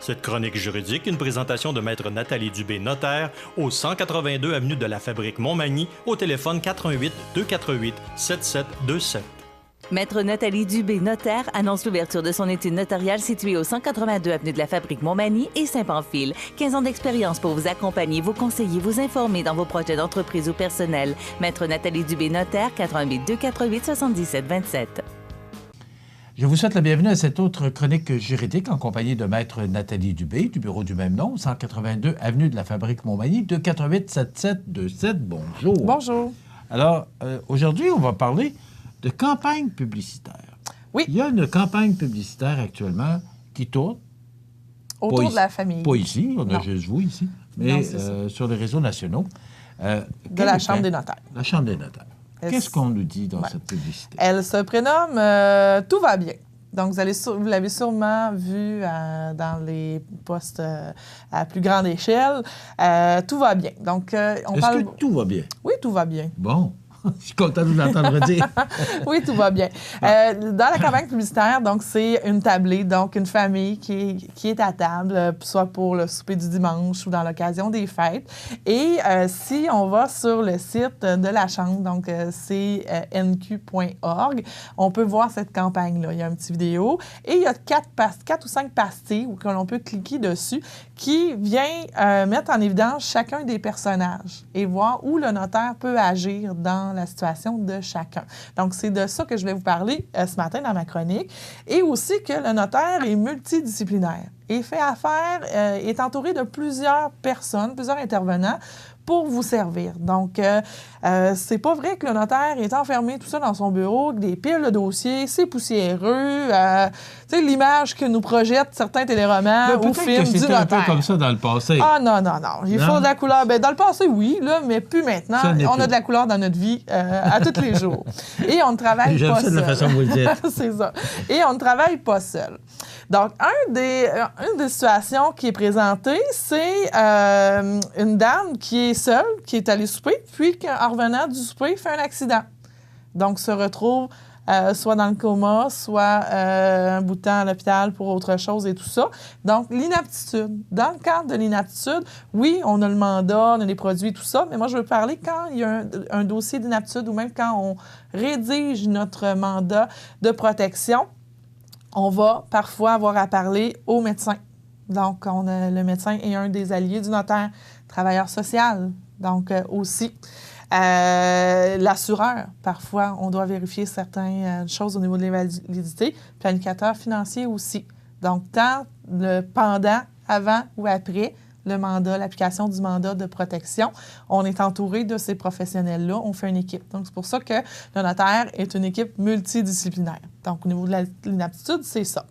Cette chronique juridique, une présentation de Maître Nathalie Dubé, notaire, au 182 avenue de la Fabrique Montmagny, au téléphone 418 248 7727. Maître Nathalie Dubé, notaire, annonce l'ouverture de son étude notariale située au 182 avenue de la Fabrique Montmagny et Saint-Pamphile. 15 ans d'expérience pour vous accompagner, vous conseiller, vous informer dans vos projets d'entreprise ou personnel. Maître Nathalie Dubé, notaire, 418 248 7727. Je vous souhaite la bienvenue à cette autre chronique juridique en compagnie de Maître Nathalie Dubé, du bureau du même nom, 182 avenue de la Fabrique Montmagny, 248 7727. Bonjour. Bonjour. Alors, aujourd'hui, on va parler de campagne publicitaire. Oui. Il y a une campagne publicitaire actuellement qui tourne. Autour de la famille. Pas ici, on a Non. juste vous ici, mais Non, sur les réseaux nationaux. de la Chambre des notaires. La Chambre des notaires. Qu'est-ce qu'on nous dit dans cette publicité? Elle se prénomme Tout va bien. Donc, vous l'avez sûrement vu dans les postes à plus grande échelle. Tout va bien. Donc, Est-ce que tout va bien? Oui, tout va bien. Bon. Je suis content de vous l'entendre dire. Oui, tout va bien. Dans la campagne publicitaire, donc, c'est une tablée, donc une famille qui est à table, soit pour le souper du dimanche ou dans l'occasion des fêtes. Et si on va sur le site de la Chambre, donc c'est nq.org, on peut voir cette campagne-là. Il y a une petite vidéo et il y a 4 ou 5 pastilles où l'on peut cliquer dessus qui vient mettre en évidence chacun des personnages et voir où le notaire peut agir dans la situation de chacun. Donc, c'est de ça que je vais vous parler ce matin dans ma chronique. Et aussi que le notaire est multidisciplinaire et fait affaire, est entouré de plusieurs personnes, plusieurs intervenants pour vous servir. Donc, c'est pas vrai que le notaire est enfermé tout ça dans son bureau, avec des piles de dossiers, c'est poussiéreux. Tu sais, l'image que nous projettent certains téléromans ou films du notaire. Un peu comme ça dans le passé. Ah non. Il faut de la couleur. Bien, dans le passé, oui, là, mais plus maintenant. On a de la couleur dans notre vie à tous les jours. Et on ne travaille pas seul. J'aime ça de la façon que vous le dites. C'est ça. Et on ne travaille pas seul. Donc, une des situations qui est présentée, c'est une dame qui est seule, qui est allée souper, puis en revenant du souper, fait un accident. Donc, se retrouve soit dans le coma, soit un bout de temps à l'hôpital pour autre chose et tout ça. Donc, l'inaptitude. Dans le cadre de l'inaptitude, oui, on a le mandat, on a les produits, tout ça, mais moi, je veux parler quand il y a un dossier d'inaptitude ou même quand on rédige notre mandat de protection, on va parfois avoir à parler au médecin. Donc, le médecin est un des alliés du notaire, travailleur social, donc aussi. L'assureur, parfois, on doit vérifier certaines choses au niveau de l'invalidité. Planificateur financier aussi. Donc, tant le pendant, avant ou après le mandat, l'application du mandat de protection, on est entouré de ces professionnels-là, on fait une équipe. Donc, c'est pour ça que le notaire est une équipe multidisciplinaire. Donc, au niveau de l'inaptitude, c'est ça.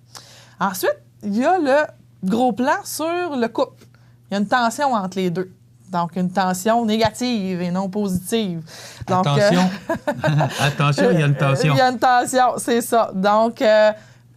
Ensuite, il y a le gros plan sur le couple. Il y a une tension entre les deux. Donc, une tension négative et non positive. Donc, attention. Attention, il y a une tension. Il y a une tension, c'est ça. Donc,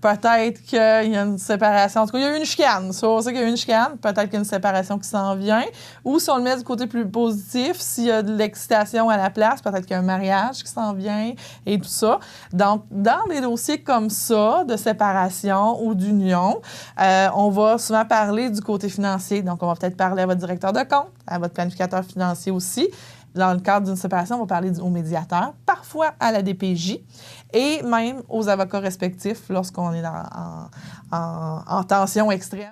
peut-être qu'il y a une séparation. En tout cas, il y a eu une chicane. Si on sait qu'il y a eu une chicane, peut-être qu'il y a une séparation qui s'en vient. Ou si on le met du côté plus positif, s'il y a de l'excitation à la place, peut-être qu'il y a un mariage qui s'en vient et tout ça. Donc, dans des dossiers comme ça, de séparation ou d'union, on va souvent parler du côté financier. Donc, on va peut-être parler à votre directeur de compte, à votre planificateur financier aussi. Dans le cadre d'une séparation, on va parler au médiateur, parfois à la DPJ et même aux avocats respectifs lorsqu'on est en tension extrême.